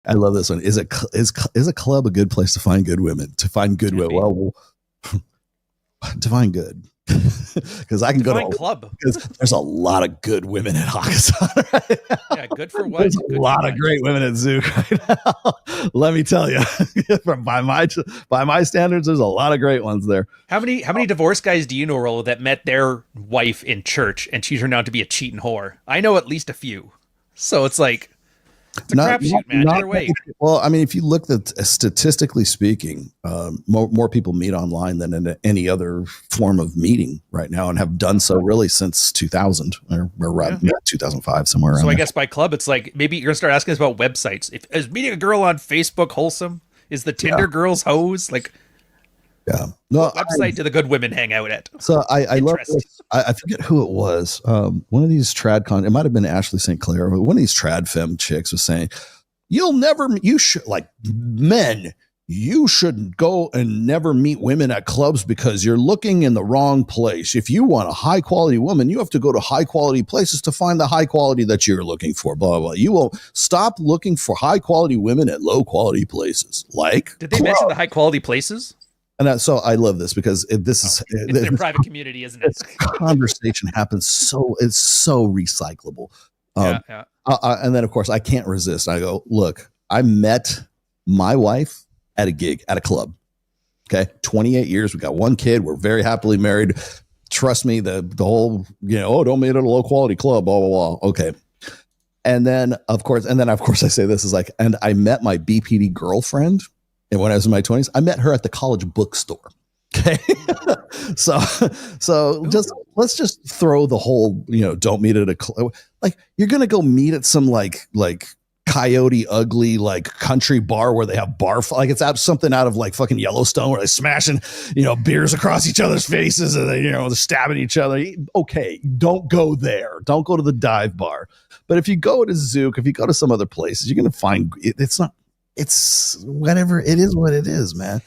I love this one. Is a club a good place to find good women? To find good women? Well, define good. Because I can go to a club. Because there's a lot of good women at Hakkasan right now. Yeah, good for what? There's a lot of great women at Zook right now. Let me tell you, by my standards, there's a lot of great ones there. How many divorced guys do you know, Rollo, that met their wife in church and she turned out to be a cheating whore? I know at least a few. So it's like, it's a crapshoot, man. Either way. Well, I mean, if you look at statistically speaking, more people meet online than in any other form of meeting right now, and have done so really since 2000 or around 2005, somewhere around. So I guess by club, it's like maybe you're gonna start asking us about websites. Is meeting a girl on Facebook wholesome? Is the Tinder girls hoes? Like, what website do the good women hang out at? So I love this. I forget who it was. One of these trad it might have been Ashley St. Clair. One of these trad femme chicks was saying, you shouldn't go and never meet women at clubs because you're looking in the wrong place. If you want a high quality woman, you have to go to high quality places to find the high quality that you're looking for. Blah, blah, blah. You will stop looking for high quality women at low quality places. Like, did they mention the high quality places? And so I love this because it's their private community, isn't it? Conversation happens it's so recyclable. And then of course I can't resist. I go, look, I met my wife at a gig at a club. Okay, 28 years. We got one kid. We're very happily married. Trust me, the whole don't meet at a low quality club. Blah blah blah. Okay. And then of course I say this is like, and I met my BPD girlfriend. And when I was in my 20s, I met her at the college bookstore. Okay. so let's just throw the whole, don't meet at a club. Like, you're going to go meet at some like coyote ugly, like country bar where they have like it's something out of like fucking Yellowstone where they're smashing, beers across each other's faces and they're stabbing each other. Okay. Don't go there. Don't go to the dive bar. But if you go to Zook, if you go to some other places, you're going to find it's whatever it is, what it is, man.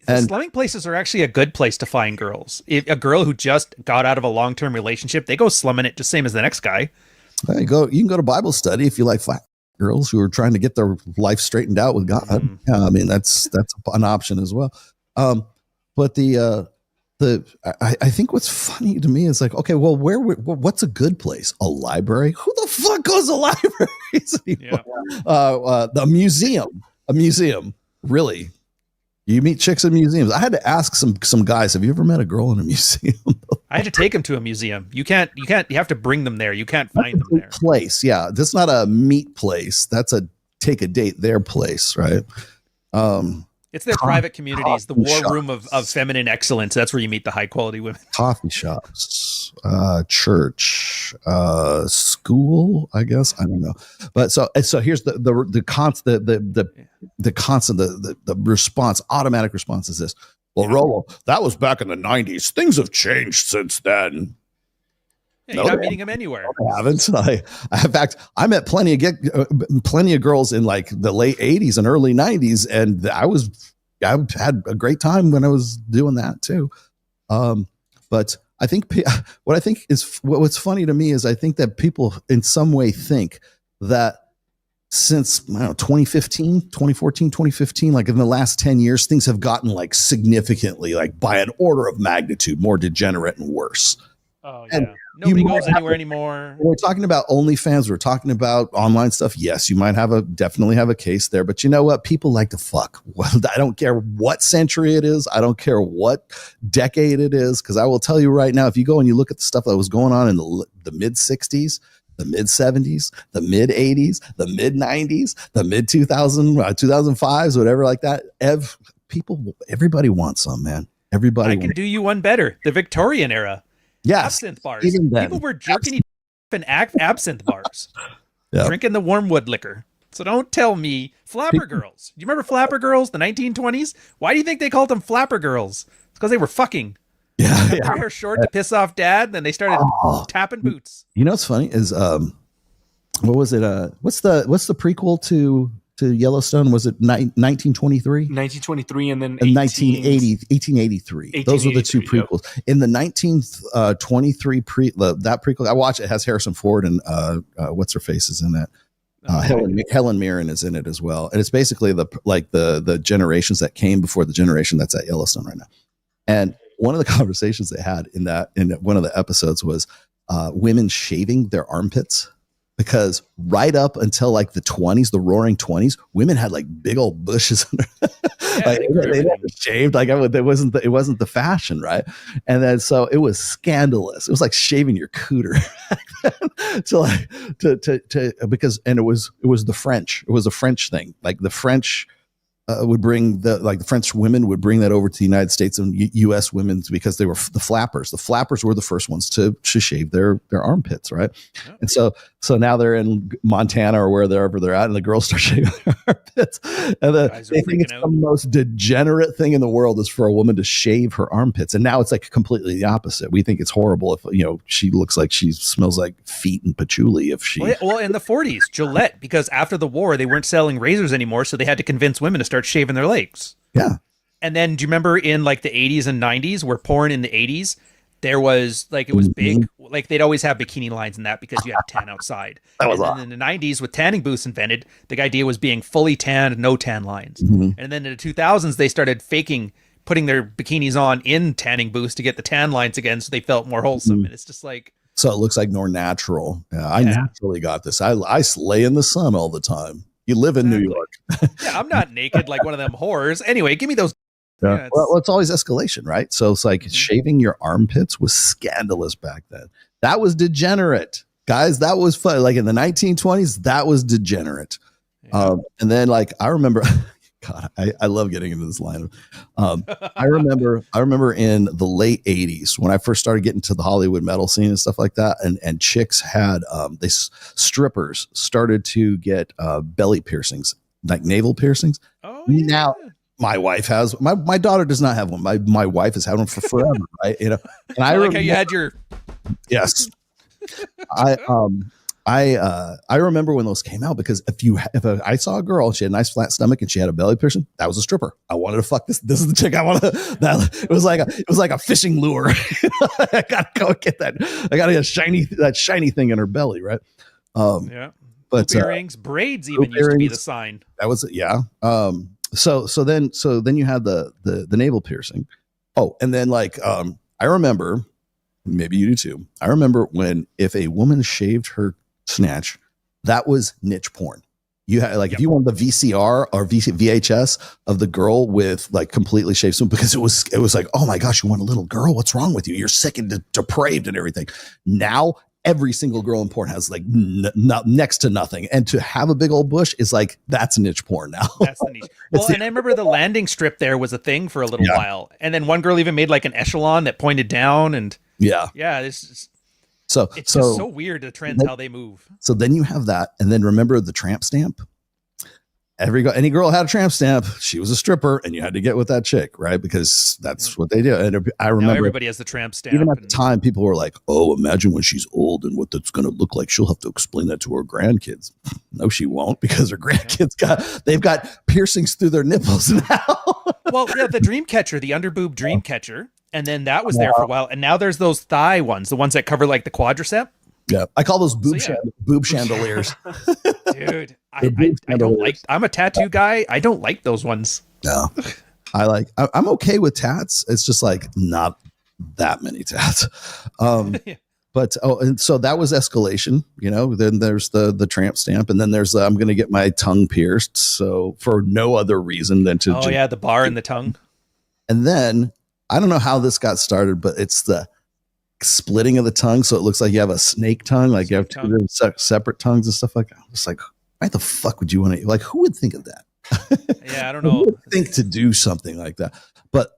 And slumming places are actually a good place to find girls. If a girl who just got out of a long-term relationship, they go slumming it just same as the next guy. You can go to Bible study if you like flat girls who are trying to get their life straightened out with God. Yeah, I mean, that's an option as well. But I think what's funny to me is like, okay, well, what's a good place? A library? Who the fuck goes to libraries anymore? Yeah. A museum, really? You meet chicks in museums. I had to ask some guys, have you ever met a girl in a museum? I had to take them to a museum. You have to bring them there. You can't find them there. Place, yeah. That's not a meet place. That's a take a date there place, right? It's their private communities, the war room of feminine excellence. That's where you meet the high quality women. Coffee shops, church, school, I guess. I don't know. But so here's the response, automatic response is this. Well, Rollo, that was back in the 90s. Things have changed since then. Yeah, you're not meeting them anywhere. I haven't. In fact, I met plenty of girls in like the late 80s and early 90s, and I had a great time when I was doing that too. But I think what's funny to me is I think that people in some way think that since 2014, 2015, like in the last 10 years, things have gotten like significantly, like by an order of magnitude, more degenerate and worse. Oh yeah. And nobody goes anywhere anymore. We're talking about OnlyFans. We're talking about online stuff. Yes, you might definitely have a case there, but you know what? People like to fuck. Well, I don't care what century it is. I don't care what decade it is. Cause I will tell you right now, if you go and you look at the stuff that was going on in the mid 60s, the mid 70s, the mid 80s, the mid 90s, the mid 2005s, whatever like that. Everybody wants some, man. Everybody. I can do you one better. The Victorian era. Yes, absinthe bars. People were jerking each in absinthe bars, drinking the wormwood liquor. So don't tell me flapper girls. Do you remember flapper girls, the 1920s? Why do you think they called them flapper girls? It's because they were fucking. Yeah, their hair short to piss off dad. Then they started tapping boots. You know what's funny is what was it? What's the prequel to Yellowstone? Was it 1923? 1923 and then 1883. Those were the two prequels. Yep. In the 1923 that prequel, I watched it. Has Harrison Ford and what's her face is in that. Helen Mirren is in it as well, and it's basically the generations that came before the generation that's at Yellowstone right now. And one of the conversations they had in one of the episodes was women shaving their armpits, because right up until like the 20s, the roaring 20s, women had like big old bushes. Like they never shaved. Like it wasn't the fashion, right? And then so it was scandalous. It was like shaving your cooter. Because it was the French. It was a French thing. Like the French would bring the French women would bring that over to the United States and U.S. women's, because they were the flappers. The flappers were the first ones to shave their armpits, right? Yeah. And so now they're in Montana or wherever they're at, and the girls start shaving their armpits. And they think it's the most degenerate thing in the world is for a woman to shave her armpits. And now it's like completely the opposite. We think it's horrible if she looks like she smells like feet and patchouli if she. Well, in the 40s, Gillette, because after the war they weren't selling razors anymore, so they had to convince women to start shaving their legs. Yeah. And then do you remember in like the 80s and 90s, where porn in the 80s, there was like, it was big, like they'd always have bikini lines in that because you had tan outside. That was and then in the 90s, with tanning booths invented, the idea was being fully tanned, no tan lines. Mm-hmm. And then in the 2000s, they started putting their bikinis on in tanning booths to get the tan lines again, so they felt more wholesome. Mm-hmm. And it's just like, so it looks like more natural. Yeah, I naturally got this. I lay in the sun all the time. You live in New York. Yeah, I'm not naked like one of them whores. Anyway, give me those. Yeah. Well, it's always escalation, right? So it's like shaving your armpits was scandalous back then. That was degenerate, guys. That was fun. Like in the 1920s, that was degenerate. Yeah. And then, like, I remember, God, I love getting into this line. I remember in the late 80s when I first started getting to the Hollywood metal scene and stuff like that, and chicks had strippers started to get belly piercings, like navel piercings. Oh, yeah. Now my wife has, my daughter does not have one. My wife has had one for forever, right? And I like how you had your yes. I remember when those came out, because if I saw a girl, she had a nice flat stomach and she had a belly piercing, that was a stripper. I wanted to fuck this. This is the chick I want to. It was like a fishing lure. I gotta go get that. I gotta get that shiny thing in her belly, right? Yeah. But earrings, braids even used to be the sign. That was yeah. So then you had the navel piercing. Oh, and then I remember, maybe you do too. I remember when if a woman shaved her snatch, that was niche porn. You had if you wanted the VCR or VHS of the girl with like completely shaved skin, because it was like, oh my gosh, you want a little girl? What's wrong with you? You're sick and depraved and everything. Now every single girl in porn has like next to nothing, and to have a big old bush is like, that's niche porn now. That's the niche. Well, and I remember the landing strip there was a thing for a little while, and then one girl even made like an echelon that pointed down, and this is. So it's just so weird, the trends, how they move. So then you have that, and then remember the tramp stamp. Any girl had a tramp stamp. She was a stripper, and you had to get with that chick, right? Because that's what they do. And I remember now everybody has the tramp stamp. Even at the time, people were like, "Oh, imagine when she's old and what that's going to look like. She'll have to explain that to her grandkids." No, she won't, because her grandkids they've got piercings through their nipples now. Well, yeah, the dream catcher, the underboob dream catcher. And then that was there for a while. And now there's those thigh ones, the ones that cover like the quadricep. Yeah. I call those boob chandeliers. Dude, I don't like, I'm a tattoo guy. I don't like those ones. No, I'm okay with tats. It's just like not that many tats. But, and so that was escalation, then there's the tramp stamp, and then there's I'm going to get my tongue pierced. So for no other reason than to. Oh yeah. The bar in the tongue. And then, I don't know how this got started, but it's the splitting of the tongue. So it looks like you have a snake tongue, like you have two separate tongues and stuff like that. I'm just like, why the fuck would you want to, like, who would think of that? Yeah, I don't know. Who would think to do something like that? But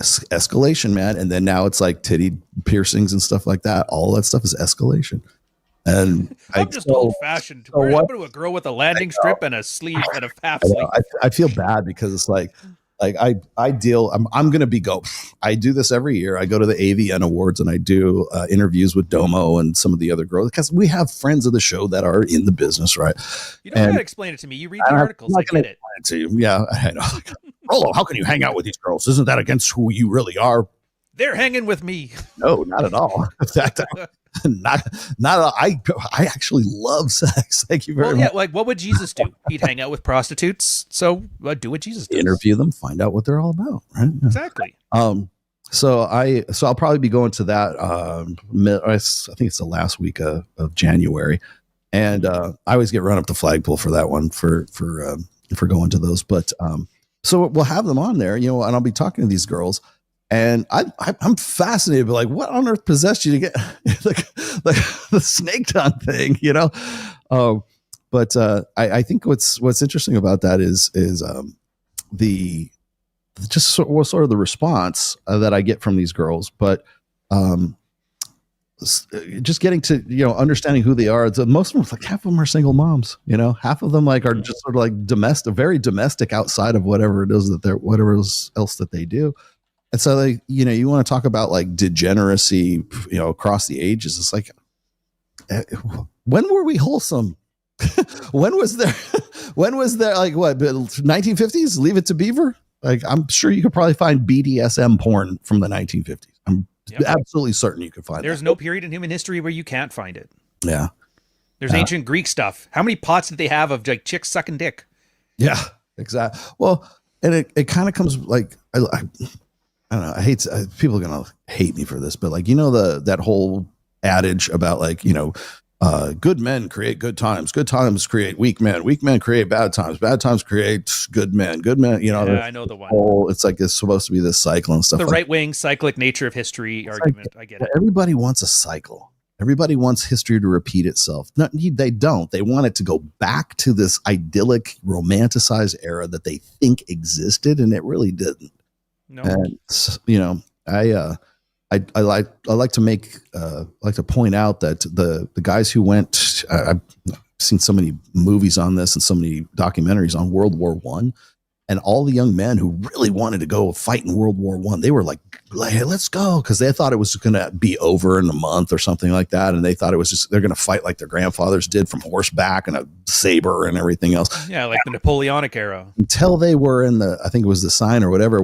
escalation, man. And then now it's like titty piercings and stuff like that. All that stuff is escalation. And I'm just old fashioned. What happened to a girl with a landing strip and a sleeve and a half sleeve? I feel bad because it's like I'm going to go. I do this every year. I go to the AVN Awards and I do interviews with Domo and some of the other girls, because we have friends of the show that are in the business, right? You don't got to explain it to me. You read the articles. I get it. To you. Yeah, I know. Rolo, how can you hang out with these girls? Isn't that against who you really are? They're hanging with me. No, not at all. In fact, I actually love sex. Thank you very much. Like what would Jesus do? He'd hang out with prostitutes. So do what Jesus does. Interview them, find out what they're all about. Right? Exactly. So I'll probably be going to that. I think it's the last week of January, and I always get run up the flagpole for that one for going to those. But so we'll have them on there, and I'll be talking to these girls, and I'm fascinated. But like, what on earth possessed you to get the snake tongue thing, But I think what's interesting about that is the just sort of the response that I get from these girls, but just getting to understanding who they are. Most of them, like half of them are single moms. Half of them are just sort of like domestic, very domestic outside of whatever it is whatever else that they do. And so they, you want to talk about like degeneracy, across the ages. It's like, when were we wholesome? when was there like what 1950s? Leave It to Beaver. Like, I'm sure you could probably find BDSM porn from the 1950s. I'm absolutely certain you could find. There's no period in human history where you can't find it. Yeah. There's ancient Greek stuff. How many pots did they have of like chicks sucking dick? Yeah, exactly. Well, and it kind of comes like, I don't know. I hate people are going to hate me for this, but like, that whole adage about like, good men create good times create weak men create bad times create good men. I know the one. It's like it's supposed to be this cycle and stuff. The right-wing cyclic nature of history argument. I get it. Everybody wants a cycle. Everybody wants history to repeat itself. No, they don't. They want it to go back to this idyllic, romanticized era that they think existed, and it really didn't. No. And I like to point out that the guys who went, I've seen so many movies on this and so many documentaries on World War I, and all the young men who really wanted to go fight in World War I, they were like, hey, let's go, because they thought it was going to be over in a month or something like that, and they thought it was just they're going to fight like their grandfathers did from horseback and a saber and everything else. Yeah, like the Napoleonic era. Until they were in I think it was the Seine or whatever.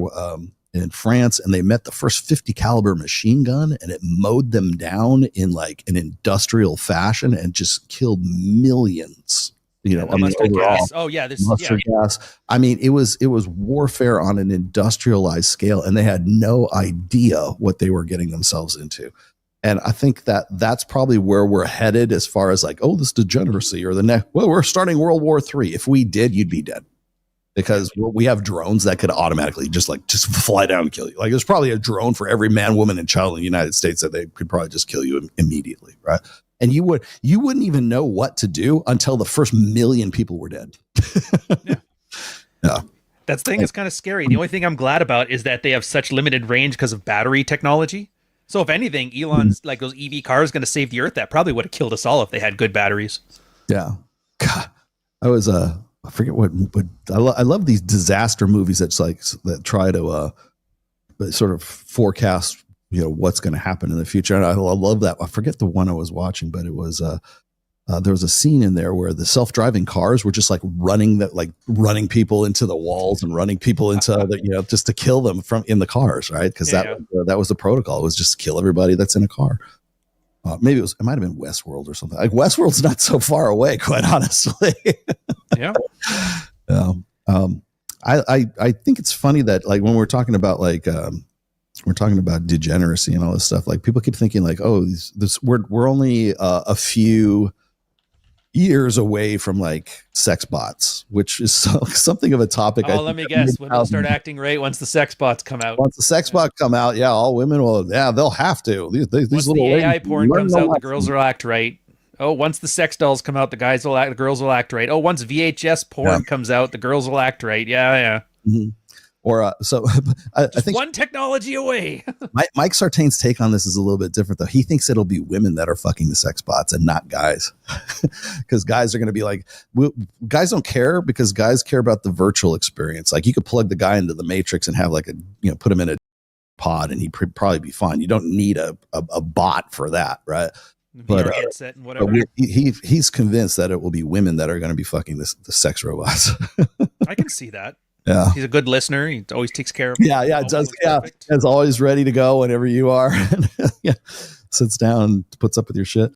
In France, and they met the first 50 caliber machine gun, and it mowed them down in like an industrial fashion and just killed millions. Mustard gas. Oh yeah, mustard gas. I mean, it was warfare on an industrialized scale, and they had no idea what they were getting themselves into. And I think that's probably where we're headed as far as like, this degeneracy or the next. Well, we're starting World War III. If we did, you'd be dead. Because we have drones that could automatically just fly down and kill you. Like, there's probably a drone for every man, woman, and child in the United States that they could probably just kill you immediately, right? And you wouldn't even know what to do until the first million people were dead. Yeah. That thing is kind of scary. The only thing I'm glad about is that they have such limited range because of battery technology. So if anything, Elon's like those EV cars going to save the earth. That probably would have killed us all if they had good batteries. Yeah. God, I forget what I love these disaster movies that try to sort of forecast what's going to happen in the future, and I love that. I forget the one I was watching, but it was there was a scene in there where the self-driving cars were just like running people into the walls and running people into the just to kill them in the cars, right? Because that was the protocol. It was just kill everybody that's in a car. Maybe it might have been Westworld or something. Like, Westworld's not so far away, quite honestly. Yeah. I think it's funny that like when we're talking about degeneracy and all this stuff, like people keep thinking like, we're only a few years away from like sex bots, which is something of a topic. Let me guess. Women will start acting right once the sex bots come out. Once the sex bot come out, all women will. Yeah, they'll have to. These once little the AI porn comes out, the girls will act right. Once the sex dolls come out, the girls will act right. Once VHS porn comes out, the girls will act right. Yeah. Mm-hmm. Or I think one technology away. Mike Sartain's take on this is a little bit different, though. He thinks it'll be women that are fucking the sex bots and not guys, because guys are going to be like, guys don't care, because guys care about the virtual experience. Like, you could plug the guy into the Matrix and have like put him in a pod and he'd probably be fine. You don't need a bot for that, right? But headset and whatever. He's convinced that it will be women that are going to be fucking the sex robots. I can see that. Yeah, he's a good listener. He always takes care of. Yeah, it does. Yeah, it's always ready to go whenever you are. Yeah, sits down, puts up with your shit.